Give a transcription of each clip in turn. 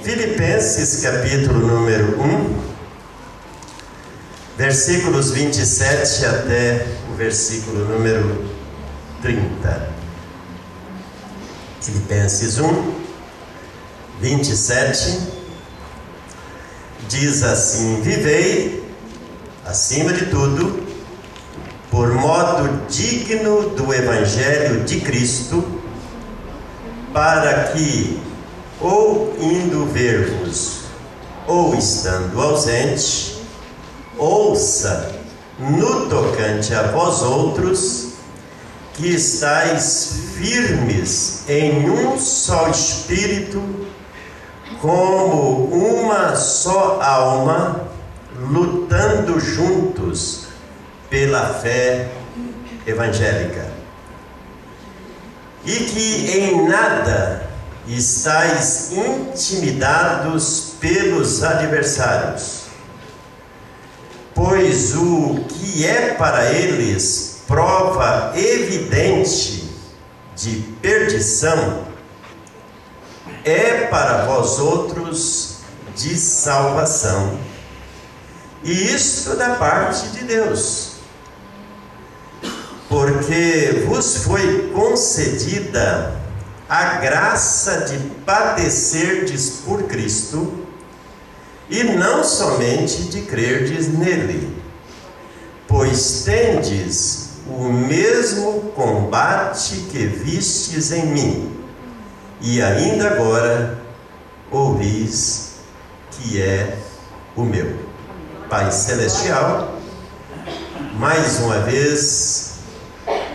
Filipenses capítulo número 1, versículos 27 até o versículo número 30. Filipenses 1, 27, diz assim: vivei, acima de tudo, por modo digno do Evangelho de Cristo, para que, ou indo ver-vos, ou estando ausente, ouça no tocante a vós outros, que estáis firmes em um só espírito, como uma só alma, lutando juntos pela fé evangélica, e que em nada estáis intimidados pelos adversários, pois o que é para eles prova evidente de perdição é para vós outros de salvação, e isto da parte de Deus, porque vos foi concedida a graça de padecerdes por Cristo, e não somente de crerdes nele, pois tendes o mesmo combate que vistes em mim, e ainda agora ouvis que é o meu. Pai Celestial, mais uma vez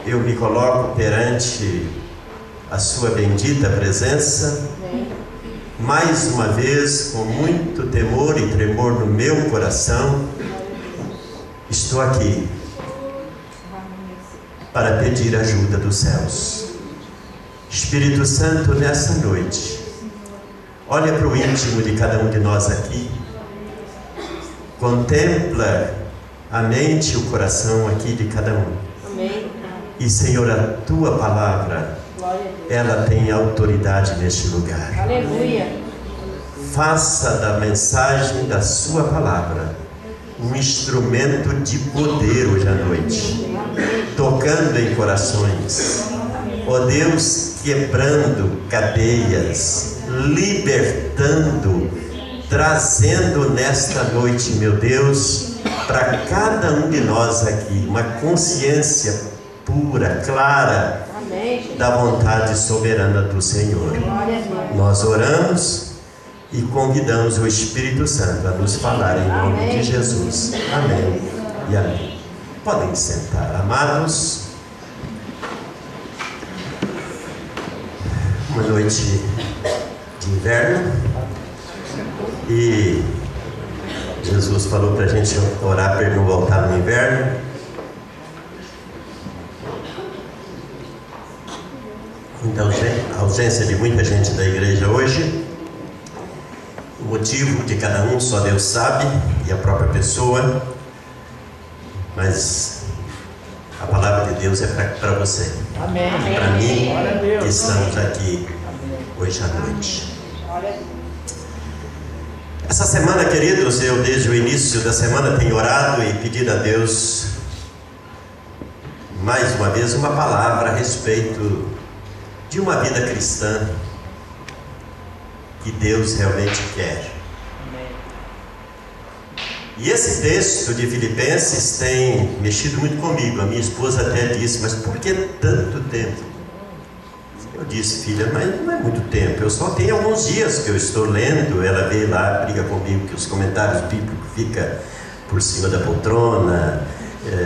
eu me coloco perante a sua bendita presença, mais uma vez com muito temor e tremor no meu coração, estou aqui para pedir ajuda dos céus. Espírito Santo, nessa noite, olha para o íntimo de cada um de nós aqui, contempla a mente e o coração aqui de cada um. Amém. E, Senhor, a tua palavra, ela tem autoridade neste lugar. Aleluia. Faça da mensagem da sua palavra um instrumento de poder hoje à noite, tocando em corações, ó Deus, quebrando cadeias, libertando, trazendo nesta noite, meu Deus, para cada um de nós aqui uma consciência pura, clara, da vontade soberana do Senhor. Nós oramos e convidamos o Espírito Santo a nos falar em nome de Jesus. Amém e amém. Podem sentar, amados. Uma noite de inverno, e Jesus falou para a gente orar para ele não voltar no inverno. Então, a ausência de muita gente da igreja hoje, o motivo de cada um só Deus sabe, e a própria pessoa, mas a palavra de Deus é para você. Amém. Para mim, que estamos aqui hoje à noite. Essa semana, queridos, eu desde o início da semana tenho orado e pedido a Deus, mais uma vez, uma palavra a respeito de uma vida cristã que Deus realmente quer. E esse texto de Filipenses tem mexido muito comigo. A minha esposa até disse: mas por que tanto tempo? Eu disse: filha, mas não é muito tempo, eu só tenho alguns dias que eu estou lendo. Ela veio lá, briga comigo que os comentários bíblicos ficam por cima da poltrona,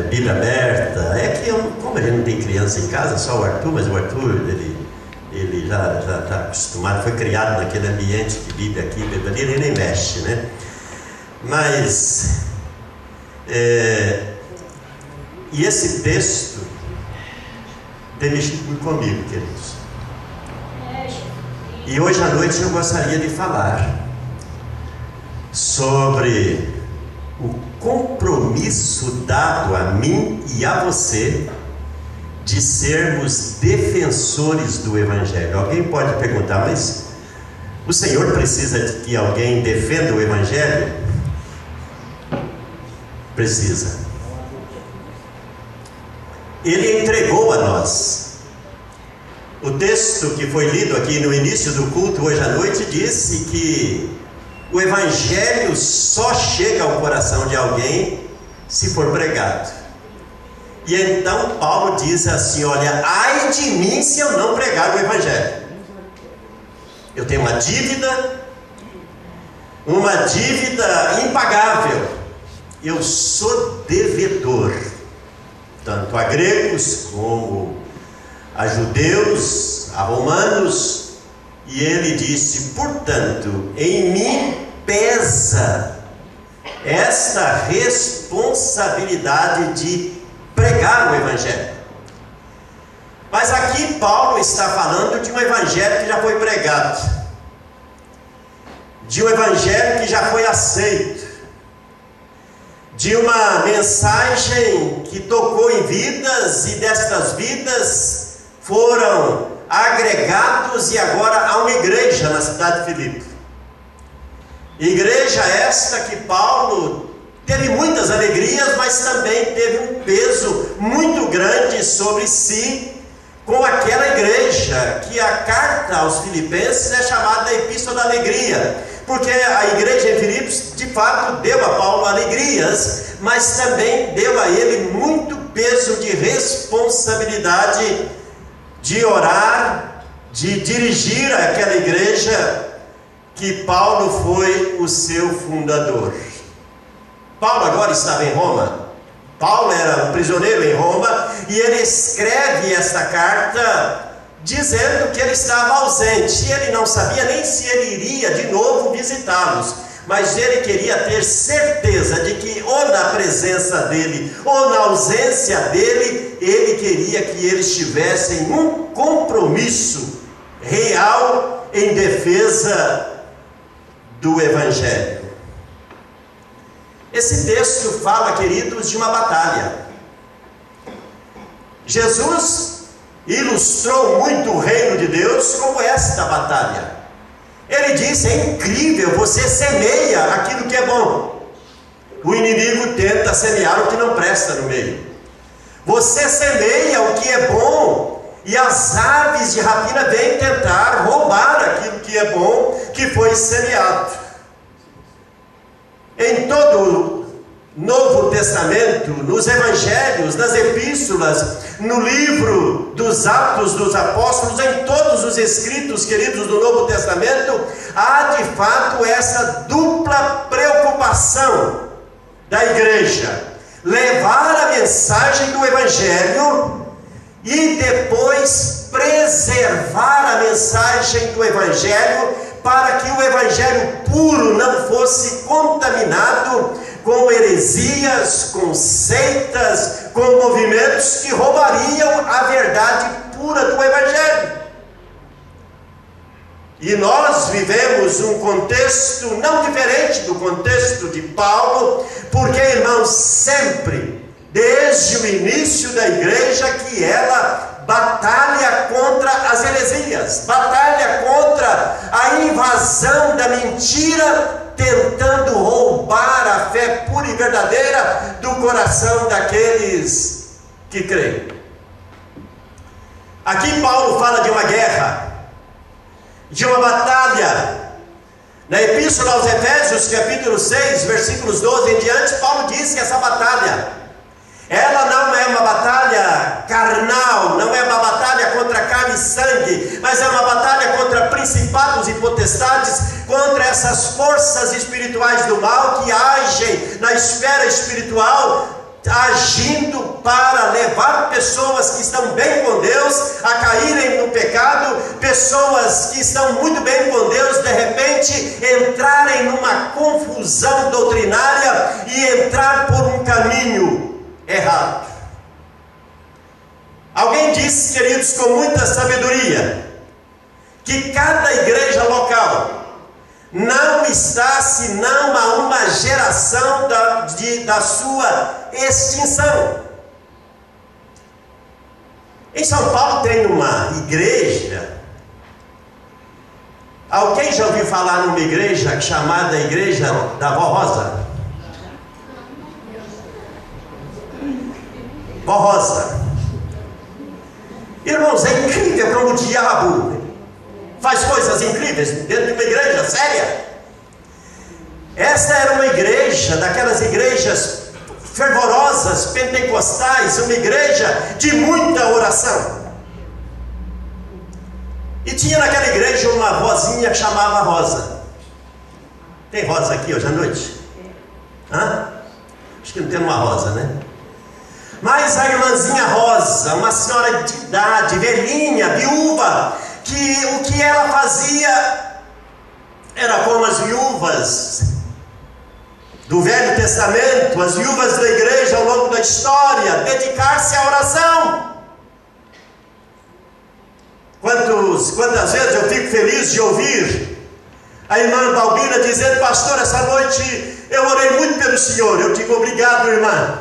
Bíblia aberta. É que como a gente não tem criança em casa, só o Arthur, mas o Arthur, ele já está acostumado, foi criado naquele ambiente de Bíblia aqui, Bíblia ali, ele nem mexe, né? Mas, e esse texto tem mexido muito comigo, queridos. E hoje à noite eu gostaria de falar sobre o compromisso dado a mim e a você de sermos defensores do Evangelho. Alguém pode perguntar, mas O Senhor precisa de que alguém defenda o Evangelho? Precisa. Ele entregou a nós. O texto que foi lido aqui no início do culto hoje à noite disse que o Evangelho só chega ao coração de alguém se for pregado. E então Paulo diz assim: olha, ai de mim se eu não pregar o Evangelho. Eu tenho uma dívida impagável. Eu sou devedor, tanto a gregos como a judeus, a romanos. E ele disse: portanto, em mim pesa esta responsabilidade de pregar o Evangelho. Mas aqui Paulo está falando de um Evangelho que já foi pregado, de um Evangelho que já foi aceito, de uma mensagem que tocou em vidas, e destas vidas foram agregados, e agora há uma igreja na cidade de Filipe. Igreja esta que Paulo teve muitas alegrias, mas também teve um peso muito grande sobre si, com aquela igreja que a carta aos Filipenses é chamada da Epístola da Alegria, porque a igreja em Filipos de fato deu a Paulo alegrias, mas também deu a ele muito peso de responsabilidade de orar, de dirigir aquela igreja que Paulo foi o seu fundador. Paulo agora estava em Roma. Paulo era um prisioneiro em Roma, e ele escreve esta carta dizendo que ele estava ausente, e ele não sabia nem se ele iria de novo visitá-los, mas ele queria ter certeza de que ou na presença dele ou na ausência dele, ele queria que eles tivessem um compromisso real em defesa do Evangelho. Esse texto fala, queridos, de uma batalha. Jesus ilustrou muito o reino de Deus como esta batalha. Ele disse: é incrível, você semeia aquilo que é bom, o inimigo tenta semear o que não presta no meio. Você semeia o que é bom, e as aves de rapina vêm tentar roubar aquilo que é bom, que foi semeado. Em todo o Novo Testamento, nos Evangelhos, nas Epístolas, no livro dos Atos dos Apóstolos, em todos os escritos, queridos, do Novo Testamento, há de fato essa dupla preocupação da igreja: levar a mensagem do Evangelho e depois preservar a mensagem do Evangelho, para que o Evangelho puro não fosse contaminado com heresias, com seitas, com movimentos que roubariam a verdade pura do Evangelho. E nós vivemos um contexto não diferente do contexto de Paulo, porque, irmãos, sempre, desde o início da igreja, que ela batalha contra as heresias, batalha contra a invasão da mentira, tentando roubar a fé pura e verdadeira do coração daqueles que creem. Aqui Paulo fala de uma guerra, de uma batalha. Na Epístola aos Efésios, capítulo 6, versículos 12 em diante, Paulo diz que essa batalha, ela não é uma batalha carnal, não é uma batalha contra carne e sangue, mas é uma batalha contra principados e potestades, contra essas forças espirituais do mal que agem na esfera espiritual, agindo para levar pessoas que estão bem com Deus a caírem no pecado, pessoas que estão muito bem com Deus, de repente entrarem numa confusão doutrinária e entrar por um caminho errado. Alguém disse, queridos, com muita sabedoria, que cada igreja local não está senão a uma geração da sua extinção. Em São Paulo tem uma igreja Alguém já ouviu falar numa igreja chamada Igreja da Vó Rosa? Vó Rosa. Irmãos, é incrível como o diabo faz coisas incríveis dentro de uma igreja séria. Essa era uma igreja, daquelas igrejas fervorosas, pentecostais, uma igreja de muita oração. E tinha naquela igreja uma vozinha que chamava Rosa. Tem Rosa aqui hoje à noite? Hã? Acho que não tem uma Rosa, né? Mas a irmãzinha Rosa, uma senhora de idade, velhinha, viúva, que o que ela fazia era como as viúvas do Velho Testamento, as viúvas da igreja ao longo da história, dedicar-se à oração. Quantas vezes eu fico feliz de ouvir a irmã Balbina dizendo: pastor, essa noite eu orei muito pelo senhor. Eu digo: obrigado, irmã.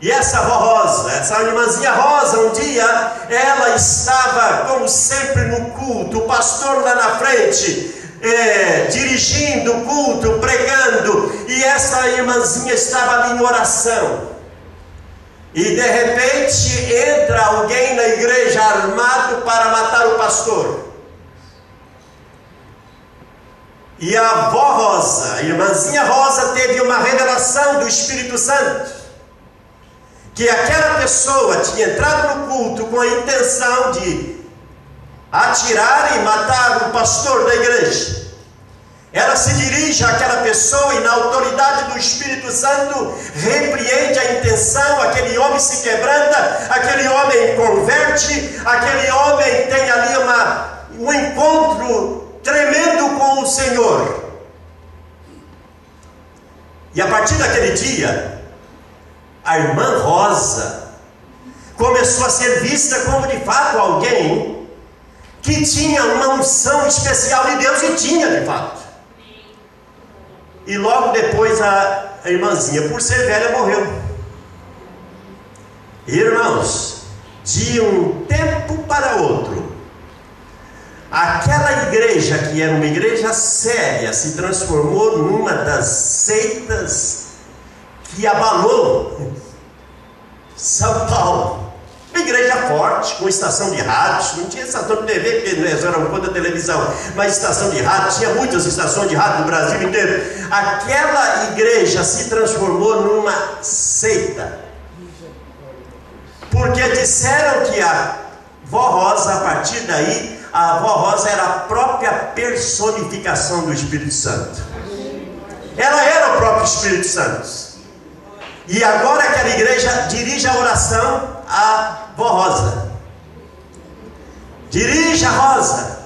E essa avó Rosa, essa irmãzinha Rosa, um dia ela estava, como sempre, no culto, o pastor lá na frente, dirigindo o culto, pregando, e essa irmãzinha estava ali em oração. E de repente entra alguém na igreja armado para matar o pastor. E a avó Rosa, a irmãzinha Rosa, teve uma revelação do Espírito Santo, que aquela pessoa tinha entrado no culto com a intenção de atirar e matar o pastor da igreja. Ela se dirige àquela pessoa e, na autoridade do Espírito Santo, repreende a intenção. Aquele homem se quebranta, aquele homem converte, aquele homem tem ali um encontro tremendo com o Senhor. E a partir daquele dia, a irmã Rosa começou a ser vista como de fato alguém que tinha uma unção especial de Deus, e tinha de fato. E logo depois a irmãzinha, por ser velha, morreu. Irmãos, de um tempo para outro, aquela igreja, que era uma igreja séria, se transformou numa das seitas que abalou São Paulo. Uma igreja forte, com estação de rádio. Não tinha estação de TV, porque não era uma coisa da televisão, mas estação de rádio. Tinha muitas estações de rádio no Brasil inteiro. Aquela igreja se transformou numa seita, porque disseram que a vó Rosa, a partir daí, a vó Rosa era a própria personificação do Espírito Santo. Ela era o próprio Espírito Santo. E agora aquela igreja dirige a oração à vó Rosa. Dirige a Rosa.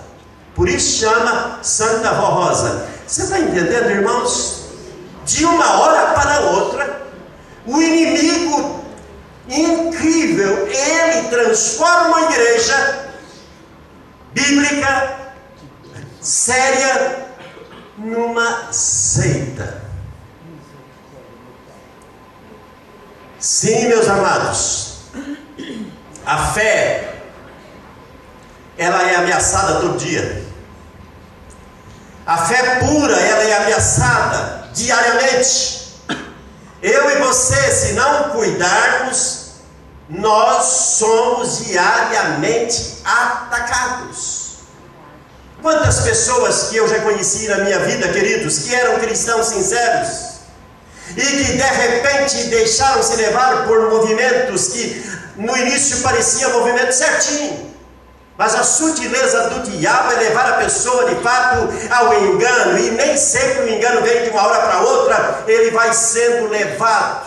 Por isso chama Santa Vó Rosa. Você está entendendo, irmãos? De uma hora para outra, o inimigo incrível, ele transforma uma igreja bíblica, séria, numa seita. Sim, meus amados, a fé, ela é ameaçada todo dia. A fé pura, ela é ameaçada diariamente. Eu e você, se não cuidarmos, nós somos diariamente atacados. Quantas pessoas que eu já conheci na minha vida, queridos, que eram cristãos sinceros, e que de repente deixaram-se levar por movimentos que no início pareciam movimentos certinhos, mas a sutileza do diabo é levar a pessoa de fato ao engano, e nem sempre o engano vem de uma hora para outra, ele vai sendo levado.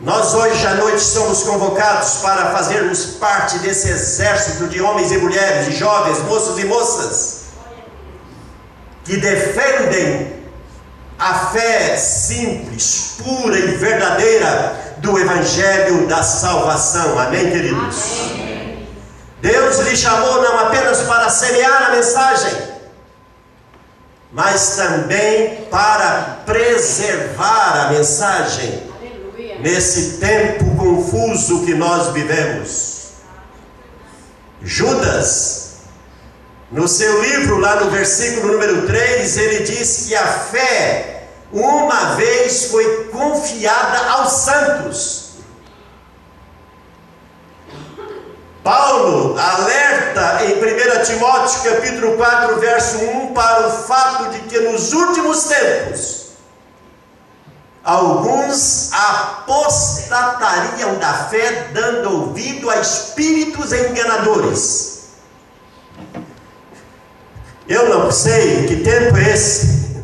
Nós hoje à noite somos convocados para fazermos parte desse exército de homens e mulheres, de jovens, moços e moças, que defendem a fé simples, pura e verdadeira do Evangelho da salvação. Amém, queridos? Amém. Deus lhe chamou não apenas para semear a mensagem, mas também para preservar a mensagem. Aleluia. nesse tempo confuso que nós vivemos. Judas, no seu livro, lá no versículo número 3, ele diz que a fé uma vez foi confiada aos santos. Paulo alerta em 1 Timóteo capítulo 4, verso 1, para o fato de que nos últimos tempos alguns apostatariam da fé, dando ouvido a espíritos enganadores. Eu não sei que tempo é esse,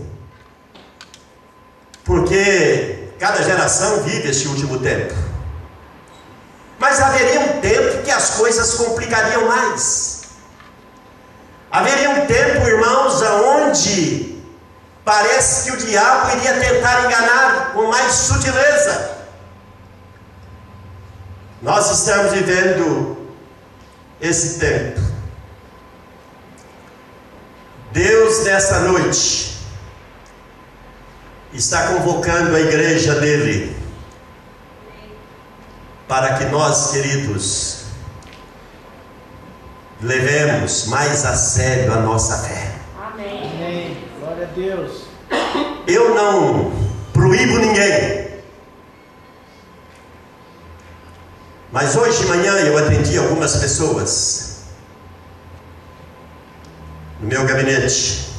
porque cada geração vive esse último tempo. Mas haveria um tempo que as coisas complicariam mais. Haveria um tempo, irmãos, onde parece que o diabo iria tentar enganar com mais sutileza. Nós estamos vivendo esse tempo. Deus, nessa noite, está convocando a igreja dele, para que nós, queridos, levemos mais a sério a nossa fé. Amém. Amém. Glória a Deus. Eu não proíbo ninguém, mas hoje de manhã eu atendi algumas pessoas no meu gabinete,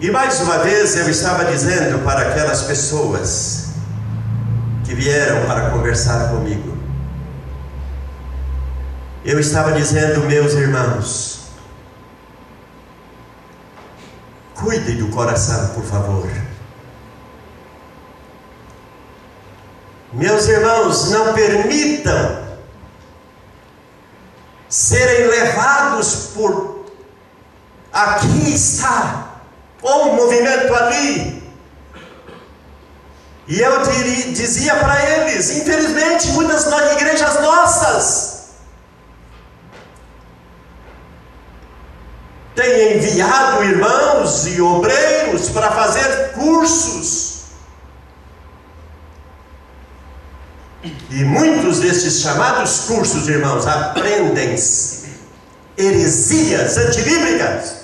e mais uma vez eu estava dizendo para aquelas pessoas que vieram para conversar comigo, eu estava dizendo: meus irmãos, cuidem do coração, por favor. Meus irmãos, não permitam serem levados por aqui está, ou um movimento ali. E eu dizia para eles, infelizmente, muitas igrejas nossas têm enviado irmãos e obreiros para fazer cursos. E muitos desses chamados cursos, irmãos, aprendem heresias antibíblicas.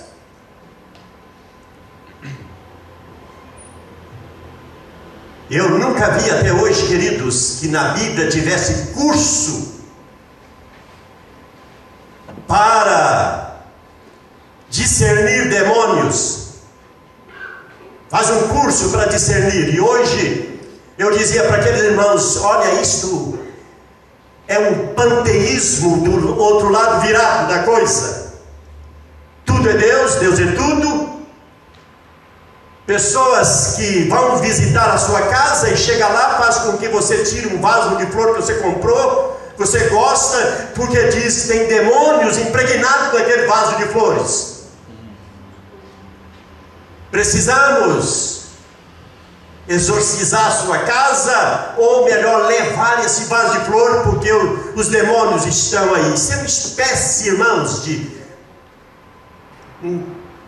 Eu nunca vi até hoje, queridos, que na Bíblia tivesse curso para discernir demônios. Faz um curso para discernir. E hoje eu dizia para aqueles irmãos: olha, isto é um panteísmo do outro lado virado da coisa. Tudo é Deus, Deus é tudo. Pessoas que vão visitar a sua casa e chega lá, faz com que você tire um vaso de flor que você comprou, você gosta, porque diz que tem demônios impregnados naquele vaso de flores. Precisamos exorcizar a sua casa, ou melhor, levar esse vaso de flor, porque os demônios estão aí. Isso é uma espécie, irmãos, de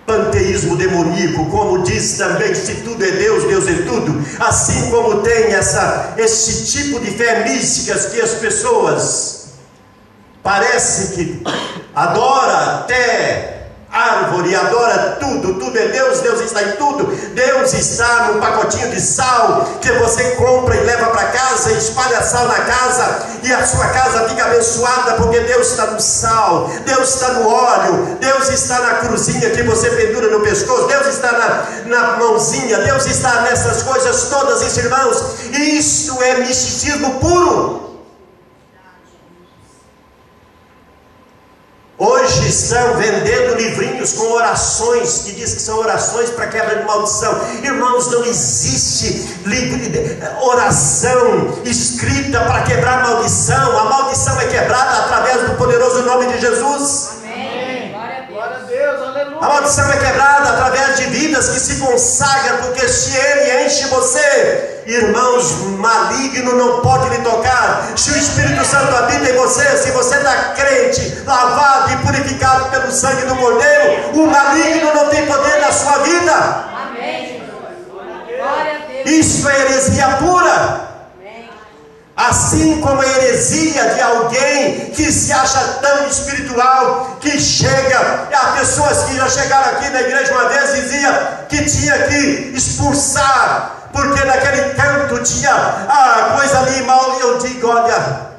panteísmo demoníaco, como diz também: se tudo é Deus, Deus é tudo. Assim como tem esse tipo de fé místicas que as pessoas parece que adora até árvore, adora tudo, tudo é Deus, Deus está em tudo. Deus está num pacotinho de sal que você compra e leva para casa, e espalha sal na casa, e a sua casa fica abençoada, porque Deus está no sal, Deus está no óleo, Deus está na cruzinha que você pendura no pescoço, Deus está na mãozinha, Deus está nessas coisas todas, isso, irmãos. Isto é misticismo puro. Hoje estão vendendo livrinhos com orações, que diz que são orações para quebra de maldição. Irmãos, não existe oração escrita para quebrar maldição. A maldição é quebrada através do poderoso nome de Jesus. Amém. Glória a Deus, aleluia. A maldição é quebrada através de vidas que se consagram, porque se Ele enche você, irmãos, maligno não pode lhe tocar. Se o Espírito Santo habita em você, se você está crente, lavado e purificado pelo sangue do Cordeiro, o maligno não tem poder na sua vida. Amém. Glória a Deus. Isso é heresia pura. Assim como a heresia de alguém que se acha tão espiritual, que chega, há pessoas que já chegaram aqui na igreja uma vez e dizia que tinha que expulsar, porque naquele canto tinha a coisa ali mal, e eu digo, olha,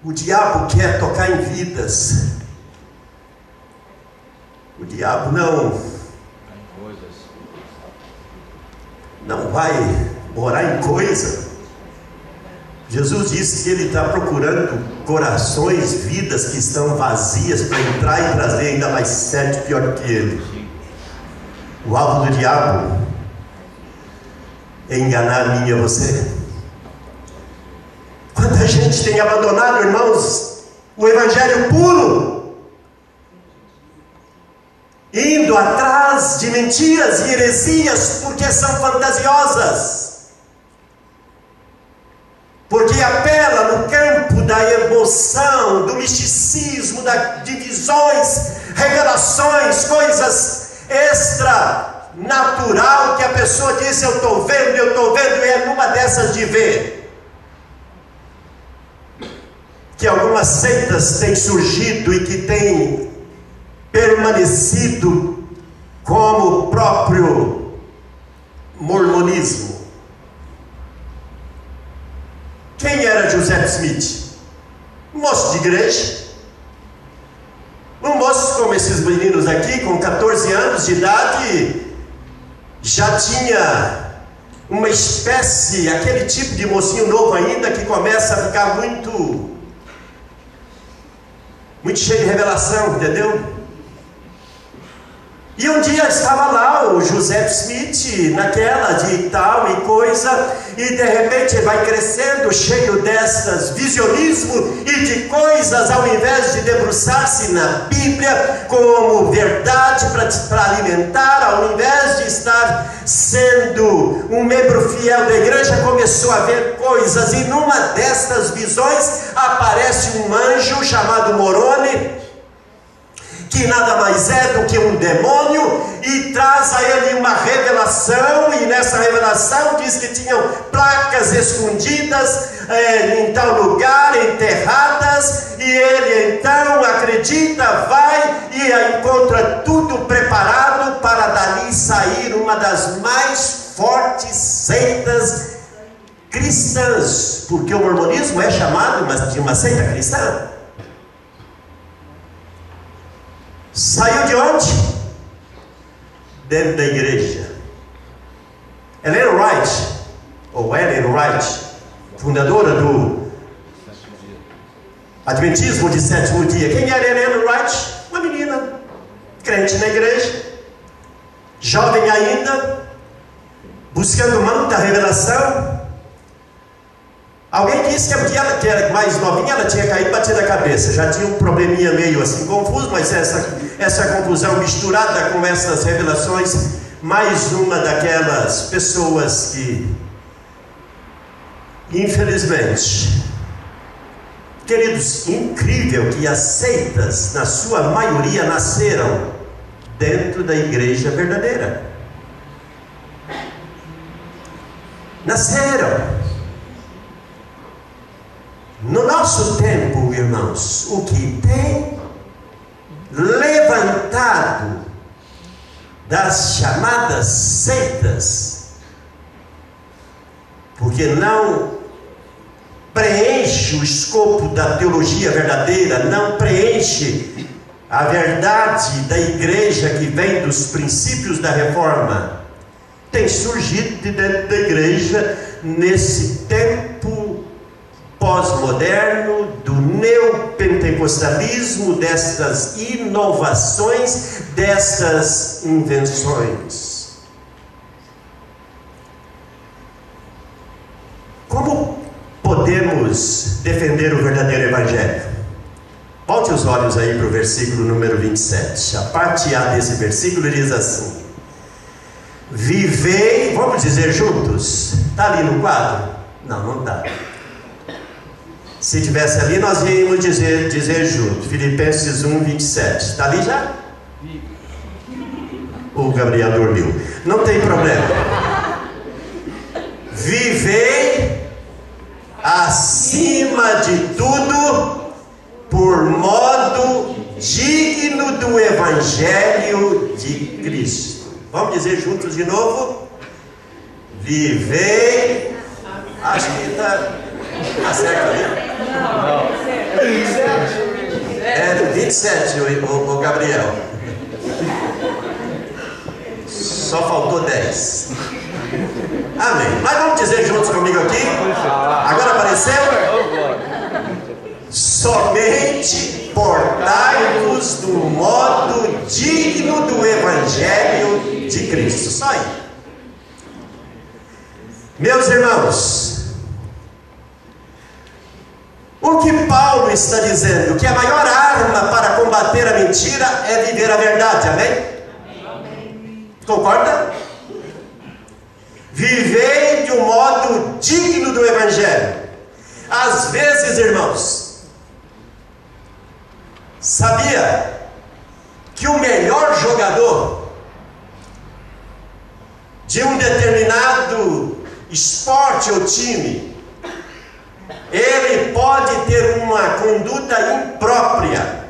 o diabo quer tocar em vidas, o diabo não vai morar em coisa. Jesus disse que Ele está procurando corações, vidas que estão vazias, para entrar e trazer ainda mais 7 pior que Ele. O alvo do diabo é enganar a mim e a você. Quanta gente tem abandonado, irmãos, o evangelho puro, indo atrás de mentiras e heresias, porque são fantasiosas, porque apela no campo da emoção, do misticismo, das divisões, revelações, coisas extra natural, que a pessoa diz, eu estou vendo, e é numa dessas de ver que algumas seitas têm surgido e que têm permanecido, como o próprio mormonismo. Quem era Joseph Smith? Um moço de igreja, um moço como esses meninos aqui, com 14 anos de idade, já tinha uma espécie, aquele tipo de mocinho novo ainda, que começa a ficar muito cheio de revelação, entendeu? E um dia estava lá o Joseph Smith, naquela de tal e coisa, e de repente vai crescendo, cheio destas visionismo e de coisas, ao invés de debruçar-se na Bíblia como verdade para alimentar, ao invés de estar sendo um membro fiel da igreja, começou a ver coisas, e numa destas visões aparece um anjo chamado Moroni, que nada mais é do que um demônio, e traz a ele uma revelação, e nessa revelação diz que tinham placas escondidas em tal lugar, enterradas, e ele então acredita, vai e encontra tudo preparado para dali sair uma das mais fortes seitas cristãs, porque o mormonismo é chamado de uma seita cristã. Saiu de onde? Dentro da igreja. Ellen White, fundadora do Adventismo de Sétimo Dia. Quem era Ellen White? Uma menina, crente na igreja, jovem ainda, buscando o manto da revelação. Alguém disse que ela, que era mais novinha, ela tinha caído e batido a cabeça. Já tinha um probleminha meio assim confuso, mas essa confusão misturada com essas revelações, mais uma daquelas pessoas que, infelizmente, queridos, incrível que as seitas, na sua maioria, nasceram dentro da igreja verdadeira. Nasceram. No nosso tempo, irmãos, o que tem levantado das chamadas seitas, porque não preenche o escopo da teologia verdadeira, não preenche a verdade da igreja que vem dos princípios da reforma, tem surgido de dentro da igreja nesse tempo pós-moderno, do neopentecostalismo, destas inovações, dessas invenções. Como podemos defender o verdadeiro evangelho? Volte os olhos aí para o versículo número 27. A parte A desse versículo diz assim: vivei, vamos dizer juntos? Está ali no quadro? Não está. Se tivesse ali, nós íamos dizer junto. Filipenses 1, 27. Está ali já? O Gabriel dormiu. Não tem problema. Vivei acima de tudo por modo digno do Evangelho de Cristo. Vamos dizer juntos de novo? Vivei. Acho que está certo ali. É 27, o Gabriel. Só faltou 10. Amém. Mas vamos dizer juntos comigo aqui? Agora apareceu? Somente portai-vos do modo digno do Evangelho de Cristo. Só aí. Meus irmãos, o que Paulo está dizendo? Que a maior arma para combater a mentira é viver a verdade. Amém? Concorda? Vivei de um modo digno do Evangelho. Às vezes, irmãos, sabia que o melhor jogador de um determinado esporte ou time, ele pode ter uma conduta imprópria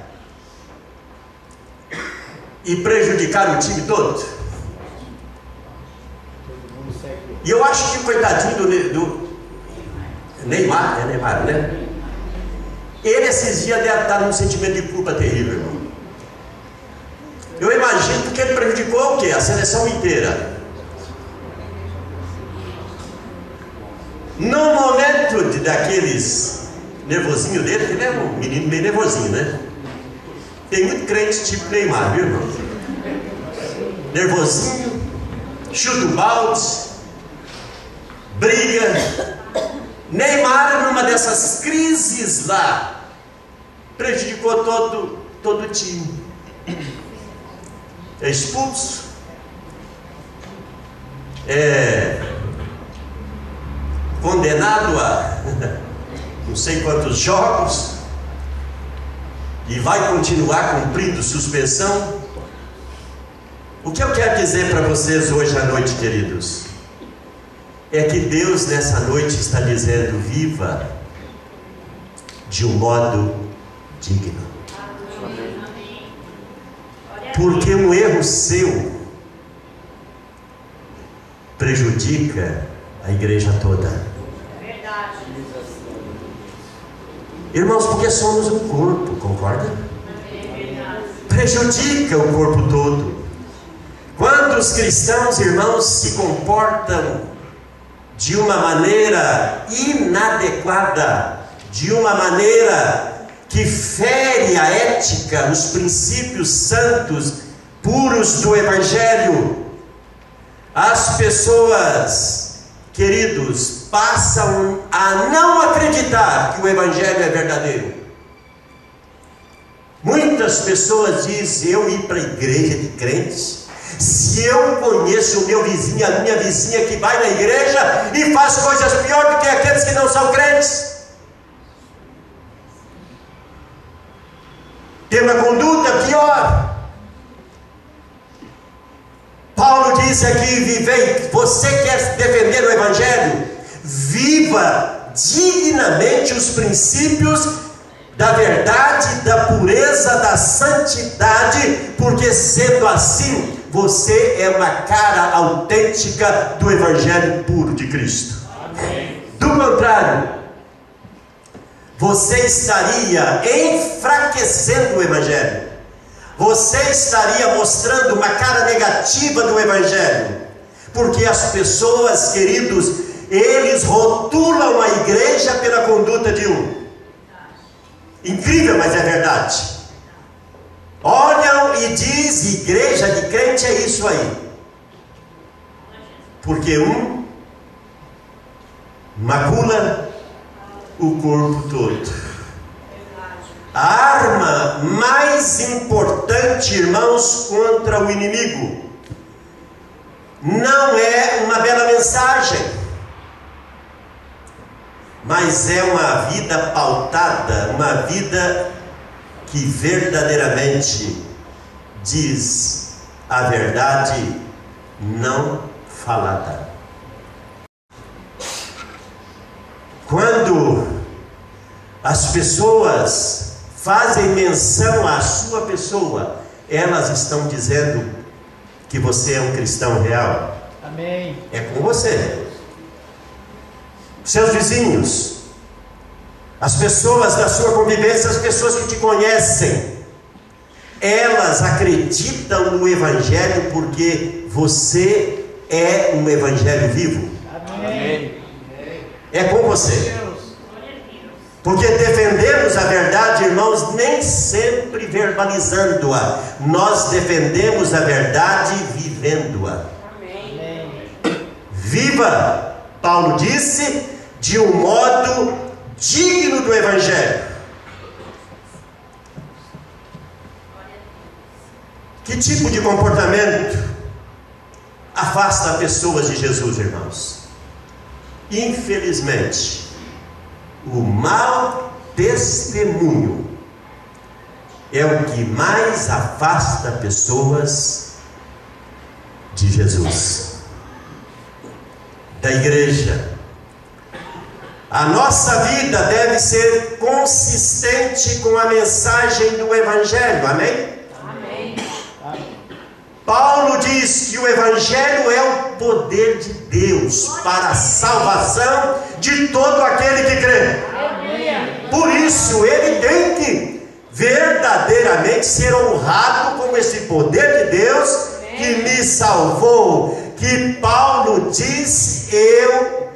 e prejudicar o time todo? E eu acho que o coitadinho do Neymar, né? Ele esses dias deve estar num sentimento de culpa terrível, irmão. Eu imagino que ele prejudicou o quê? A seleção inteira. No momento daqueles nervosinho dele, ele é um menino meio nervosinho, né? Tem muito crente tipo Neymar, viu, irmão? Nervosinho, chuta o balde, briga. Neymar, numa dessas crises lá, prejudicou todo o time. É expulso, é condenado a não sei quantos jogos e vai continuar cumprindo suspensão. O que eu quero dizer para vocês hoje à noite, queridos, é que Deus nessa noite está dizendo: viva de um modo digno. Porque um erro seu prejudica a igreja toda. Irmãos, porque somos um corpo, concorda? Prejudica o corpo todo. Quando os cristãos, irmãos, se comportam de uma maneira inadequada, de uma maneira que fere a ética, os princípios santos, puros do Evangelho, as pessoas, queridos, passam a não acreditar que o Evangelho é verdadeiro. Muitas pessoas dizem: eu ir para a igreja de crentes, se eu conheço o meu vizinho, a minha vizinha que vai na igreja e faz coisas piores do que aqueles que não são crentes, tem uma conduta pior. Paulo diz aqui: vivei. Você quer defender o Evangelho? Viva dignamente os princípios da verdade, da pureza, da santidade, porque sendo assim, você é uma cara autêntica do Evangelho puro de Cristo. Amém. Do contrário, você estaria enfraquecendo o Evangelho. Você estaria mostrando uma cara negativa do Evangelho. Porque as pessoas, queridos, eles rotulam a igreja pela conduta de um. Incrível, mas é verdade. Olham e diz: igreja de crente é isso aí. Porque um macula o corpo todo. A arma mais importante, irmãos, contra o inimigo não é uma bela mensagem, mas é uma vida pautada, uma vida que verdadeiramente diz a verdade não falada. Quando as pessoas fazem menção à sua pessoa, elas estão dizendo que você é um cristão real. Amém. É com você. Seus vizinhos, as pessoas da sua convivência, as pessoas que te conhecem, elas acreditam no Evangelho porque você é um Evangelho vivo. Amém. É com você. Porque defendemos a verdade, irmãos, nem sempre verbalizando-a. Nós defendemos a verdade vivendo-a. Viva, Paulo disse, de um modo digno do Evangelho. Que tipo de comportamento afasta pessoas de Jesus, irmãos? Infelizmente, o mau testemunho é o que mais afasta pessoas de Jesus, da igreja. A nossa vida deve ser consistente com a mensagem do Evangelho, amém? Amém. Paulo diz que o Evangelho é o poder de Deus para a salvação de todo aquele que crê. Por isso ele tem que verdadeiramente ser honrado com esse poder de Deus que me salvou. Que Paulo diz: eu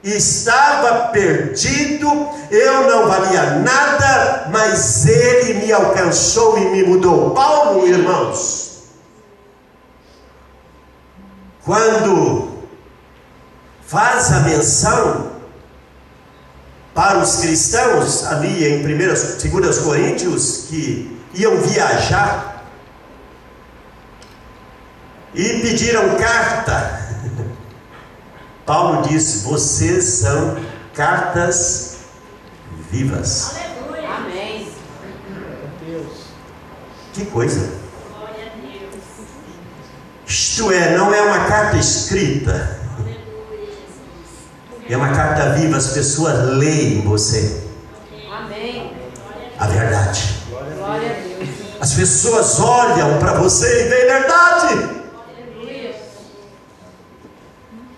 estava perdido, eu não valia nada, mas ele me alcançou e me mudou. Paulo, irmãos, quando faz a menção para os cristãos ali em 2 Coríntios que iam viajar e pediram carta, Paulo disse: vocês são cartas vivas. Aleluia. Amém. Deus. Que coisa! Glória a Deus. Isto é, não é uma carta escrita, é uma carta viva. As pessoas leem você Amém. a verdade. Glória a Deus. As pessoas olham para você e veem verdade.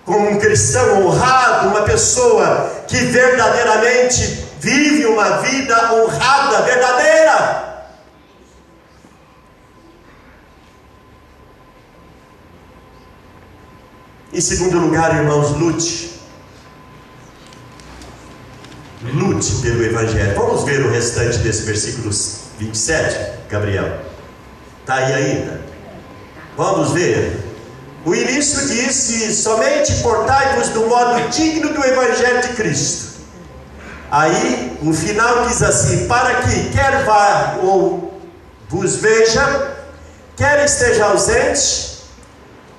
Como um cristão honrado, uma pessoa que verdadeiramente vive uma vida honrada, verdadeira. Em segundo lugar, irmãos, lute pelo Evangelho. Vamos ver o restante desse versículo 27, Gabriel. Está aí ainda? Vamos ver. O início disse: somente portai-vos do modo digno do Evangelho de Cristo. Aí, o final diz assim: para que quer vá ou vos veja, quer esteja ausente,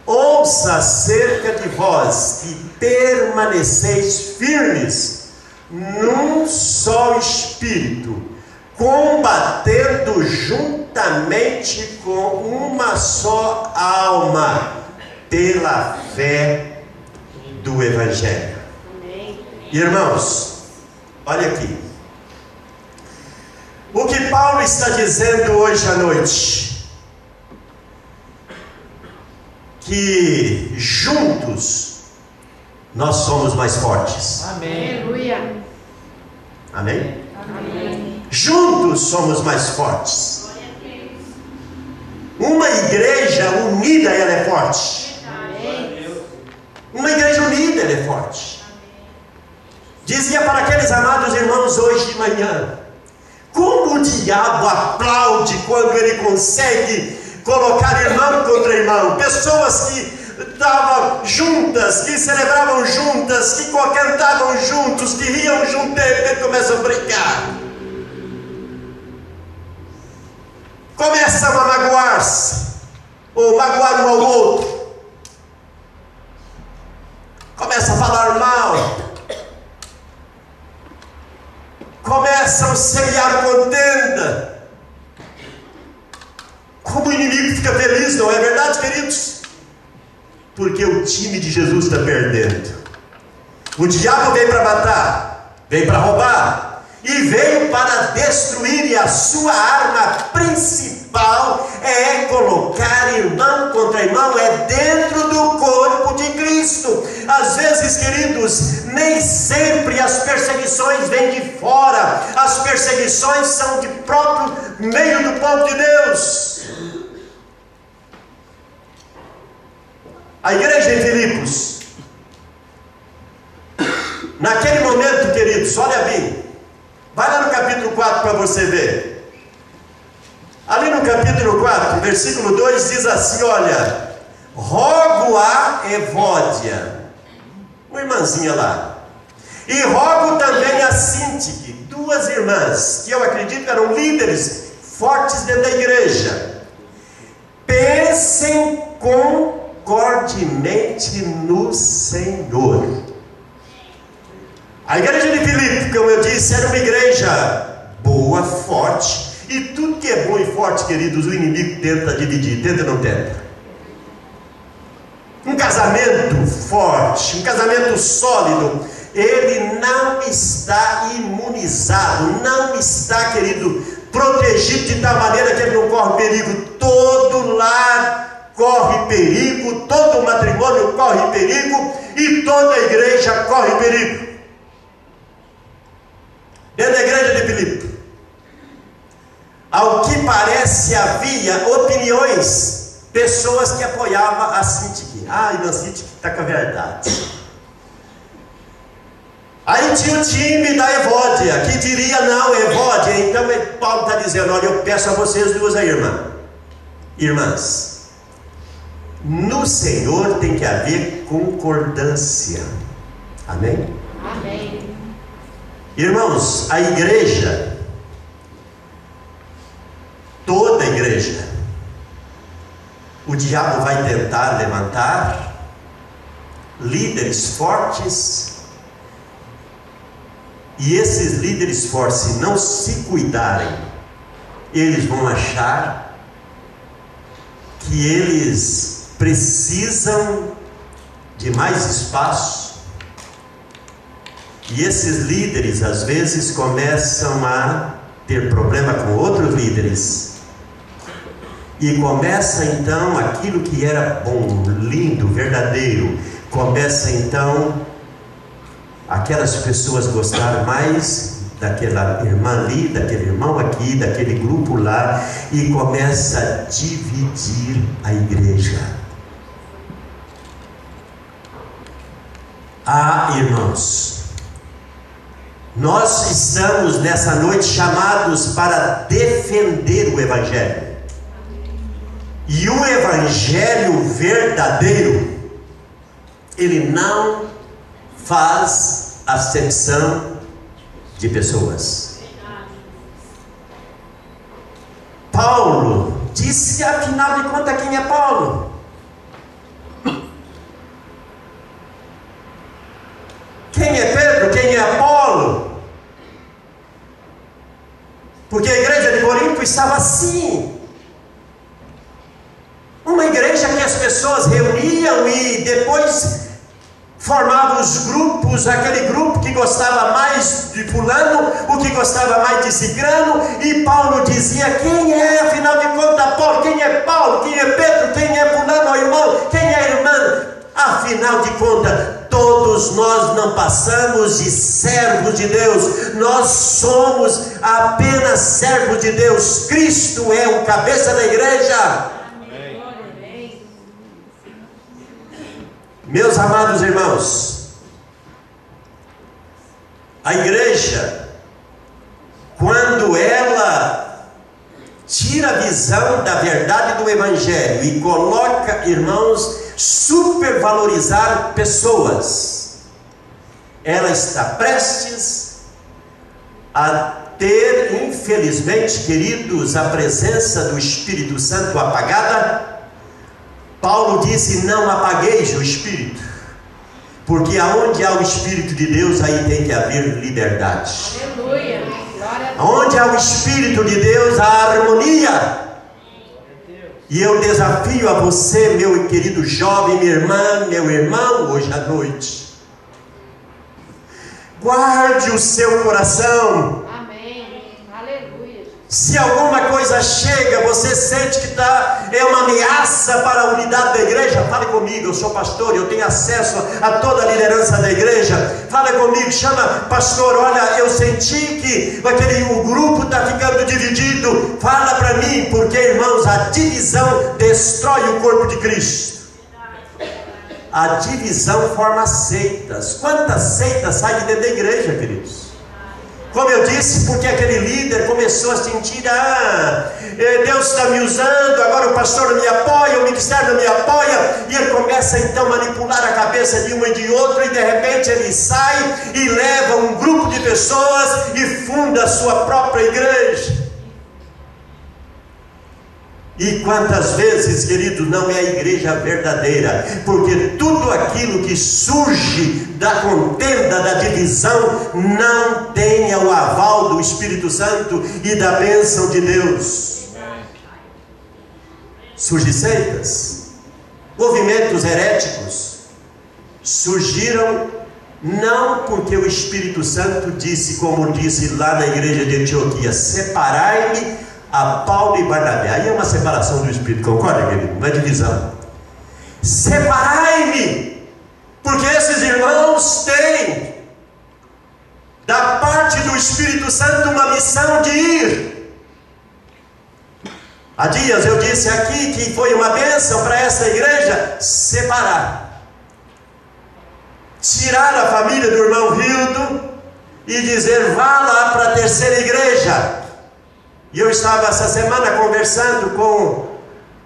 ouça acerca de vós, que permaneceis firmes num só espírito, combatendo juntamente com uma só alma, pela fé do Evangelho. Amém. Irmãos, olha aqui. O que Paulo está dizendo hoje à noite, que juntos nós somos mais fortes. Amém. Aleluia. Amém? Amém. Juntos somos mais fortes. Uma igreja unida, ela é forte. Uma igreja unida, ela é forte. Dizia para aqueles amados irmãos hoje de manhã: como o diabo aplaude quando ele consegue colocar irmão contra irmão, pessoas que estavam juntas, que celebravam juntas, que cantavam juntos, que riam juntos, de repente começam a brigar, começam a magoar-se, ou magoar um ao outro, começam a falar mal, começam a semear contenda. Como o inimigo fica feliz, não é verdade, queridos? Porque o time de Jesus está perdendo. O diabo veio para matar, veio para roubar e veio para destruir, e a sua arma principal é colocar irmão contra irmão, é dentro do corpo de Cristo. Às vezes, queridos, nem sempre as perseguições vêm de fora, as perseguições são de próprio meio do povo de Deus. A igreja em Filipos, naquele momento, queridos, olha bem, vai lá no capítulo 4 para você ver. Ali no capítulo 4, versículo 2 diz assim: olha, rogo a Evódia, uma irmãzinha lá, e rogo também a Sintique, duas irmãs, que eu acredito eram líderes fortes dentro da igreja, pensem concordemente no Senhor. A igreja de Filipe, como eu disse, era uma igreja boa, forte, e tudo que é bom e forte, queridos, o inimigo tenta dividir, tenta ou não tenta? Um casamento forte, um casamento sólido, ele não está imunizado, não está, querido, protegido de tal maneira que ele não corre perigo. Todo lar corre perigo, todo matrimônio corre perigo, e toda a igreja corre perigo. Dentro da igreja de Filipe, ao que parece havia opiniões, pessoas que apoiavam a Sintique. Ah, irmã Sintique está com a verdade. Aí tinha o time da Evódia, que diria: não, Evódia. Então Paulo está dizendo: olha, eu peço a vocês duas aí, irmãs, no Senhor tem que haver concordância. Amém? Amém. Irmãos, a igreja, toda a igreja, o diabo vai tentar levantar líderes fortes, e esses líderes fortes, se não se cuidarem, eles vão achar que eles precisam de mais espaço. E esses líderes às vezes começam a ter problema com outros líderes, e começa então aquilo que era bom, lindo, verdadeiro, começa então aquelas pessoas gostar mais daquela irmã ali, daquele irmão aqui, daquele grupo lá, e começa a dividir a igreja. Ah, irmãos, nós estamos nessa noite chamados para defender o Evangelho. E o Evangelho verdadeiro, ele não faz acepção de pessoas. Paulo disse, afinal de contas, quem é Paulo? Quem é Pedro? Quem é Apolo? Porque a igreja de Corinto estava assim. Uma igreja que as pessoas reuniam e depois formavam os grupos, aquele grupo que gostava mais de fulano, o que gostava mais de cicrano, e Paulo dizia: quem é, afinal de contas, Paulo? Quem é Paulo? Quem é Pedro? Quem é fulano, irmão? Quem é irmã? Afinal de contas, todos nós não passamos de servos de Deus, nós somos apenas servos de Deus. Cristo é o cabeça da igreja. Amém. Meus amados irmãos, a igreja, quando ela tira a visão da verdade do Evangelho e coloca, irmãos, supervalorizar pessoas, ela está prestes a ter, infelizmente, queridos, a presença do Espírito Santo apagada. Paulo disse: não apagueis o Espírito, porque aonde há o Espírito de Deus, aí tem que haver liberdade. Aleluia. Glória a Deus. Onde há o Espírito de Deus, há harmonia. E eu desafio a você, meu querido jovem, minha irmã, meu irmão, hoje à noite. Guarde o seu coração. Amém. Aleluia. Se alguma coisa chega, você sente que é uma ameaça para a unidade da igreja, fale comigo, eu sou pastor, eu tenho acesso a toda a liderança da igreja. Fale comigo, chama pastor, olha, eu senti que o grupo está ficando dividido. Fala para mim, porque irmãos, a divisão destrói o corpo de Cristo. A divisão forma seitas. Quantas seitas saem de dentro da igreja, queridos? Como eu disse, porque aquele líder começou a sentir, Deus está me usando, agora o pastor não me apoia, o ministério não me apoia, e ele começa então a manipular a cabeça de um e de outro, e de repente ele sai e leva um grupo de pessoas e funda a sua própria igreja. E quantas vezes, querido, não é a igreja verdadeira, porque tudo aquilo que surge da contenda, da divisão, não tem o aval do Espírito Santo e da bênção de Deus. Surgem seitas, movimentos heréticos, surgiram não porque o Espírito Santo disse, como disse lá na igreja de Antioquia, separai-me a Paulo e Barnabé. Aí é uma separação do Espírito, concorda, querido? Uma divisão. Separai-me, porque esses irmãos têm da parte do Espírito Santo uma missão de ir. Há dias eu disse aqui que foi uma bênção para essa igreja separar, tirar a família do irmão Rildo e dizer, vá lá para a terceira igreja. E eu estava essa semana conversando com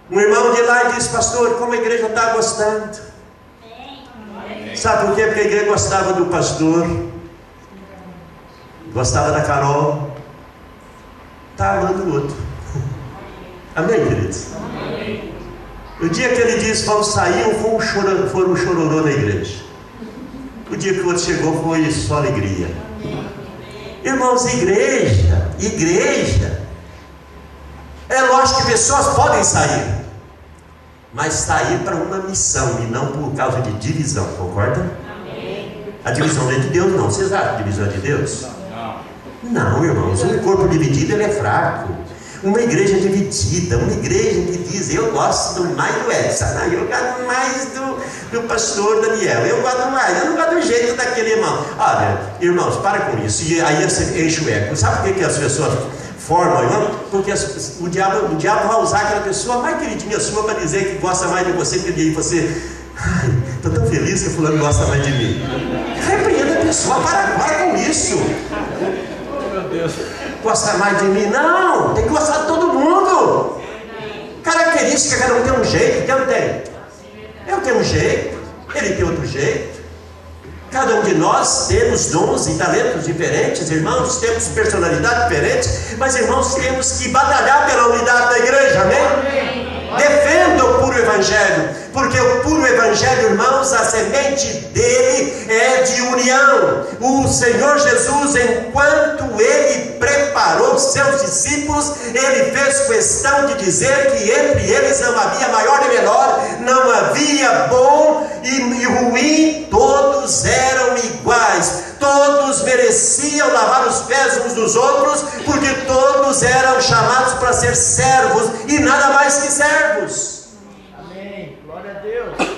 um irmão de lá e disse, pastor, como a igreja está gostando. Sabe por quê? Porque a igreja gostava do pastor, gostava da Carol, está amando o outro. Amém, queridos? Amém. O dia que ele disse, vamos sair, foi um chororô na igreja. O dia que o outro chegou foi só alegria. Irmãos, igreja, é lógico que pessoas podem sair, mas sair para uma missão e não por causa de divisão, concorda? Amém. A divisão não é de Deus, não. Vocês acham que a divisão é de Deus? Não, irmãos, um corpo dividido ele é fraco. Uma igreja dividida, uma igreja que diz, eu gosto mais do Edson, eu gosto mais do pastor Daniel, eu não gosto do jeito daquele irmão. Olha, irmãos, para com isso. E aí você enche o eco. Sabe por que as pessoas formam, irmão? Porque o diabo vai usar aquela pessoa mais queridinha sua para dizer que gosta mais de você, porque aí você, estou tão feliz que o fulano gosta mais de mim. Repreenda a pessoa, para com isso. Meu Deus. Gosta mais de mim? Não, tem que gostar de todo mundo. Característica, cada um tem um jeito, que eu tenho. Eu tenho um jeito, ele tem outro jeito. Cada um de nós temos dons e talentos diferentes, irmãos, temos personalidades diferentes, mas irmãos, temos que batalhar pela unidade da igreja, amém? Defenda o puro evangelho, porque o puro evangelho, irmãos, a semente dele é de união. O Senhor Jesus, enquanto ele preparou seus discípulos, ele fez questão de dizer que entre eles não havia maior e menor, não havia bom e ruim, todos eram iguais, todos mereciam lavar os pés uns dos outros, porque todos eram chamados para ser servos e nada mais que servos. Amém. Glória a Deus.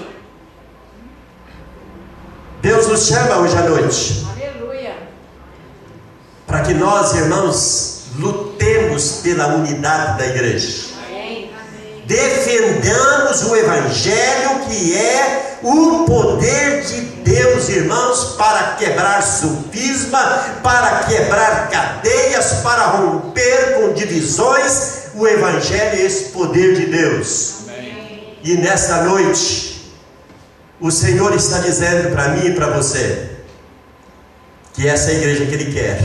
Deus nos chama hoje à noite. Aleluia. Para que nós, irmãos, lutemos pela unidade da igreja. Defendamos o evangelho, que é o poder de Deus, irmãos, para quebrar sofisma, para quebrar cadeias, para romper com divisões. O evangelho é esse poder de Deus. Amém. E nesta noite o Senhor está dizendo para mim e para você que essa é a igreja que Ele quer.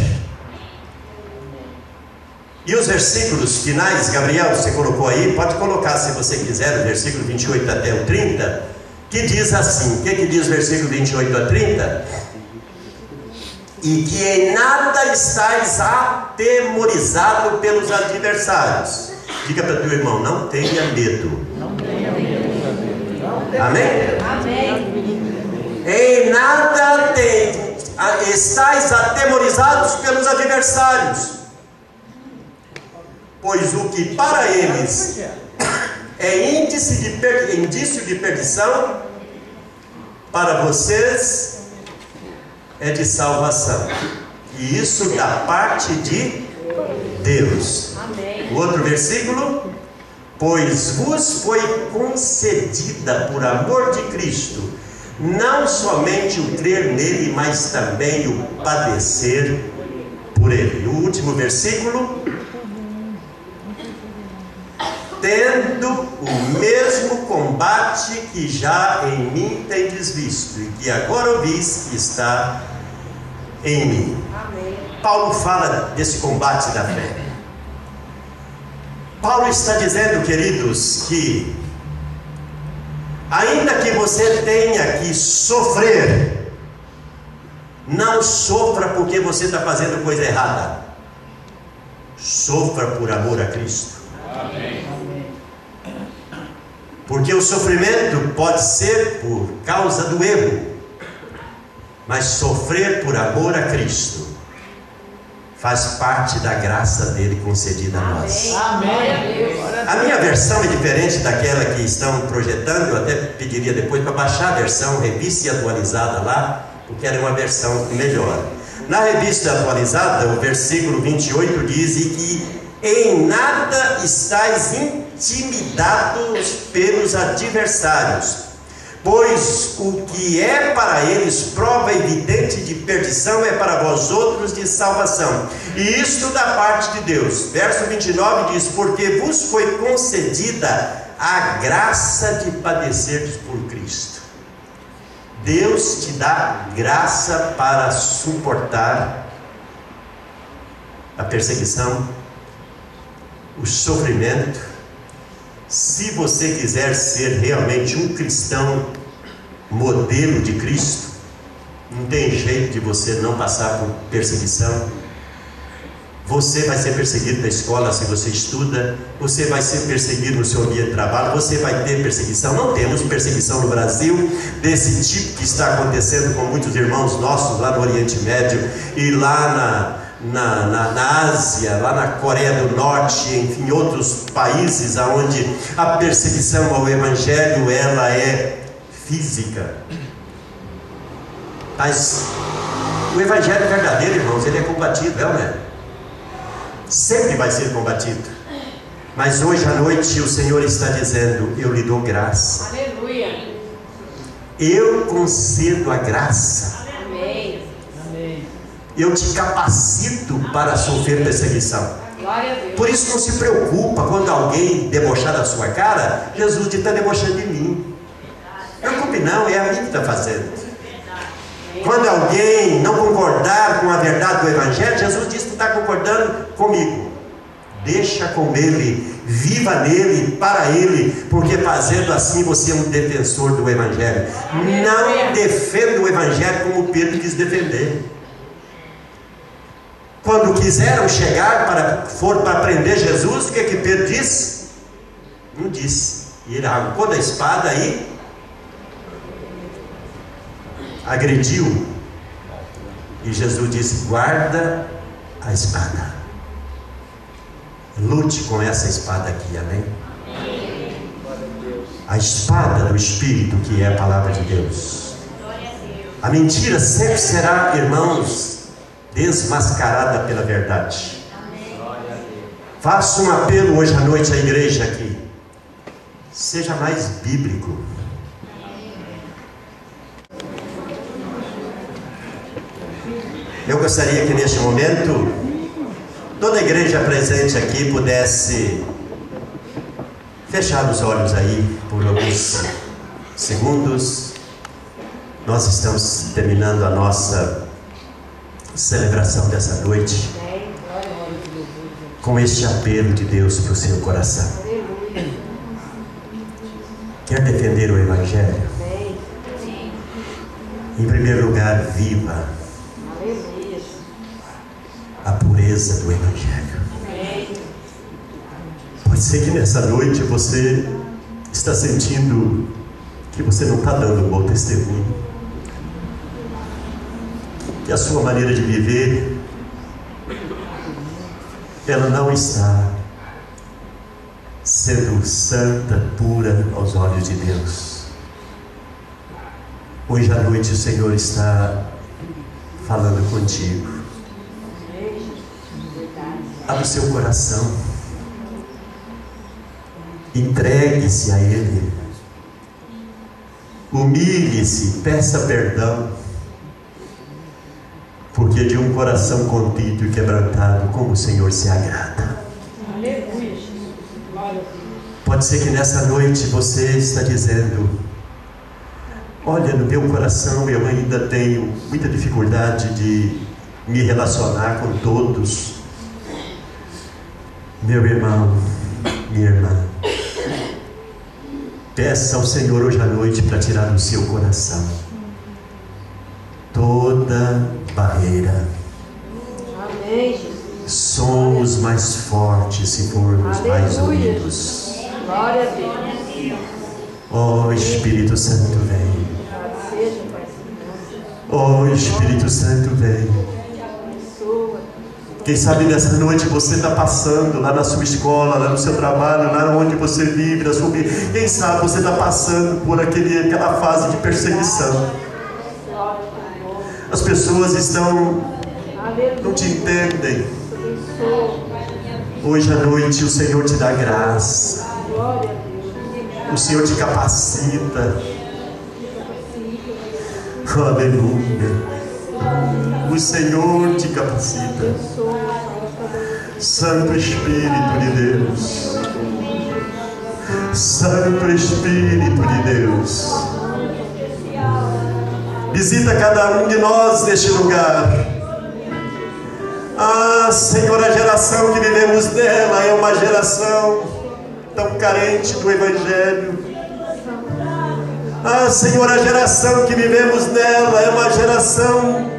E os versículos finais, Gabriel, você colocou aí, pode colocar se você quiser, o versículo 28 até o 30, que diz assim, o que diz o versículo 28 a 30? E que em nada estáis atemorizado pelos adversários. Diga para o teu irmão, não tenha medo. Não tenha medo. Amém? Amém. Em nada estáis atemorizados pelos adversários, pois o que para eles é indício de perdição, para vocês é de salvação. E isso da parte de Deus. Amém. O outro versículo: pois vos foi concedida por amor de Cristo, não somente o crer nele, mas também o padecer por ele. E o último versículo: tendo o mesmo combate que já em mim tendes visto, e que agora ouvis que está em mim. Amém. Paulo fala desse combate da fé. Paulo está dizendo, queridos, que ainda que você tenha que sofrer, não sofra porque você está fazendo coisa errada. Sofra por amor a Cristo. Amém. Porque o sofrimento pode ser por causa do erro, mas sofrer por amor a Cristo faz parte da graça dele concedida a nós. Amém. A minha versão é diferente daquela que estão projetando. Eu até pediria depois para baixar a versão revista e atualizada lá, porque era uma versão melhor. Na revista atualizada, o versículo 28 diz: e que em nada estáis intimidados pelos adversários, pois o que é para eles prova evidente de perdição é para vós outros de salvação, e isto da parte de Deus. Verso 29 diz: porque vos foi concedida a graça de padecerdes por Cristo. Deus te dá graça para suportar a perseguição, o sofrimento. Se você quiser ser realmente um cristão modelo de Cristo, não tem jeito de você não passar por perseguição. Você vai ser perseguido na escola se você estuda, você vai ser perseguido no seu ambiente de trabalho, você vai ter perseguição. Não temos perseguição no Brasil desse tipo que está acontecendo com muitos irmãos nossos lá no Oriente Médio e lá na Ásia, lá na Coreia do Norte, enfim, outros países onde a perseguição ao Evangelho ela é física. Mas o Evangelho verdadeiro, irmãos, ele é combatido, não é? Sempre vai ser combatido. Mas hoje à noite o Senhor está dizendo: eu lhe dou graça. Aleluia. Eu concedo a graça. Amém. Eu te capacito para sofrer perseguição. Glória a Deus. Por isso não se preocupa quando alguém debochar da sua cara. Jesus está debochando de mim. Não preocupe não, é a mim que está fazendo. Quando alguém não concordar com a verdade do Evangelho, Jesus diz que está concordando comigo. Deixa com ele, viva nele, para ele, porque fazendo assim você é um defensor do Evangelho. Não defenda o Evangelho como Pedro quis defender. Quando quiseram chegar for para prender Jesus, o que Pedro disse? Não disse. E ele arrancou da espada e agrediu. E Jesus disse: guarda a espada. Lute com essa espada aqui, amém? A espada do Espírito, que é a palavra de Deus. A mentira sempre será, irmãos, desmascarada pela verdade. Faço um apelo hoje à noite à igreja aqui: seja mais bíblico. Eu gostaria que neste momento toda a igreja presente aqui pudesse fechar os olhos aí por alguns segundos. Nós estamos terminando a nossa celebração dessa noite com este apelo de Deus para o seu coração. Quer defender o Evangelho? Em primeiro lugar, viva a pureza do Evangelho. Pode ser que nessa noite você está sentindo que você não está dando um bom testemunho, que a sua maneira de viver, ela não está sendo santa, pura aos olhos de Deus. Hoje à noite o Senhor está falando contigo. Abra o seu coração, entregue-se a Ele, humilhe-se, peça perdão, porque de um coração contrito e quebrantado, como o Senhor se agrada. Pode ser que nessa noite você está dizendo: olha, no meu coração eu ainda tenho muita dificuldade de me relacionar com todos. Meu irmão, minha irmã, peça ao Senhor hoje à noite para tirar do seu coração toda barreira. Amém, Jesus. Somos mais fortes se formos mais unidos. Glória a Deus. Oh, Espírito Santo, vem. Seja, Pai Senhor. Oh, Espírito Santo, vem. Abençoa. Quem sabe nessa noite você está passando lá na sua escola, lá no seu trabalho, lá onde você vive, na sua vida. Quem sabe você está passando por aquela fase de perseguição. As pessoas não te entendem. Hoje à noite o Senhor te dá graça. O Senhor te capacita. Aleluia. O Senhor te capacita. Santo Espírito de Deus. Santo Espírito de Deus. Visita cada um de nós neste lugar. Ah, Senhor, a geração que vivemos nela é uma geração tão carente do Evangelho. Ah, Senhor, a geração que vivemos nela é uma geração,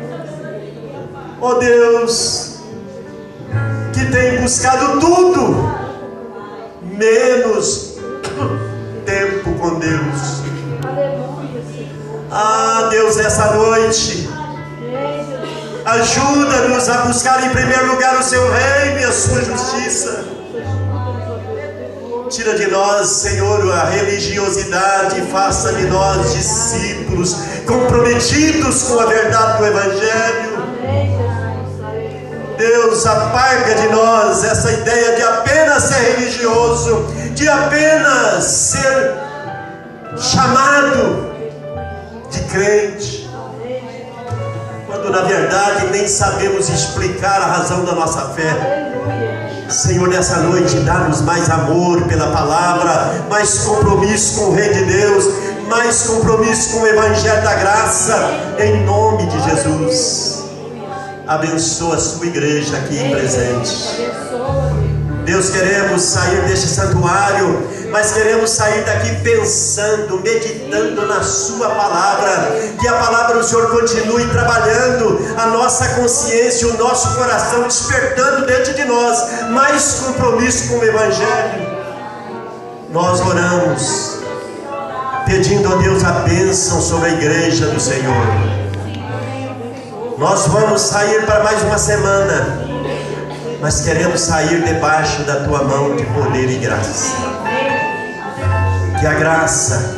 ó Deus, que tem buscado tudo, menos tempo com Deus. Ah, Deus, essa noite, ajuda-nos a buscar em primeiro lugar o Seu reino e a Sua justiça. Tira de nós, Senhor, a religiosidade, faça de nós discípulos comprometidos com a verdade do Evangelho. Deus, apaga de nós essa ideia de apenas ser religioso, de apenas ser chamado de crente, quando na verdade nem sabemos explicar a razão da nossa fé. Senhor, nessa noite dá-nos mais amor pela palavra, mais compromisso com o Rei de Deus, mais compromisso com o Evangelho da graça, em nome de Jesus. Abençoa a sua igreja aqui presente. Deus, queremos sair deste santuário, mas queremos sair daqui pensando, meditando na sua palavra, que a palavra do Senhor continue trabalhando a nossa consciência, o nosso coração, despertando dentro de nós mais compromisso com o Evangelho. Nós oramos pedindo a Deus a bênção sobre a igreja do Senhor. Nós vamos sair para mais uma semana, mas queremos sair debaixo da tua mão de poder e graça. Que a graça,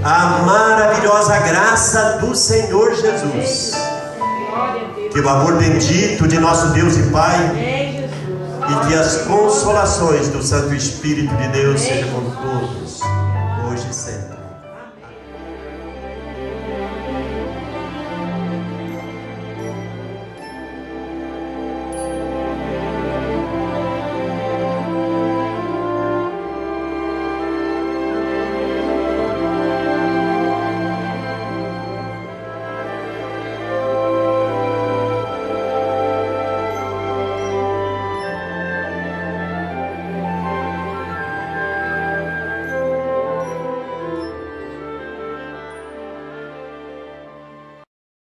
a maravilhosa graça do Senhor Jesus, que o amor bendito de nosso Deus e Pai, e que as consolações do Santo Espírito de Deus sejam com todos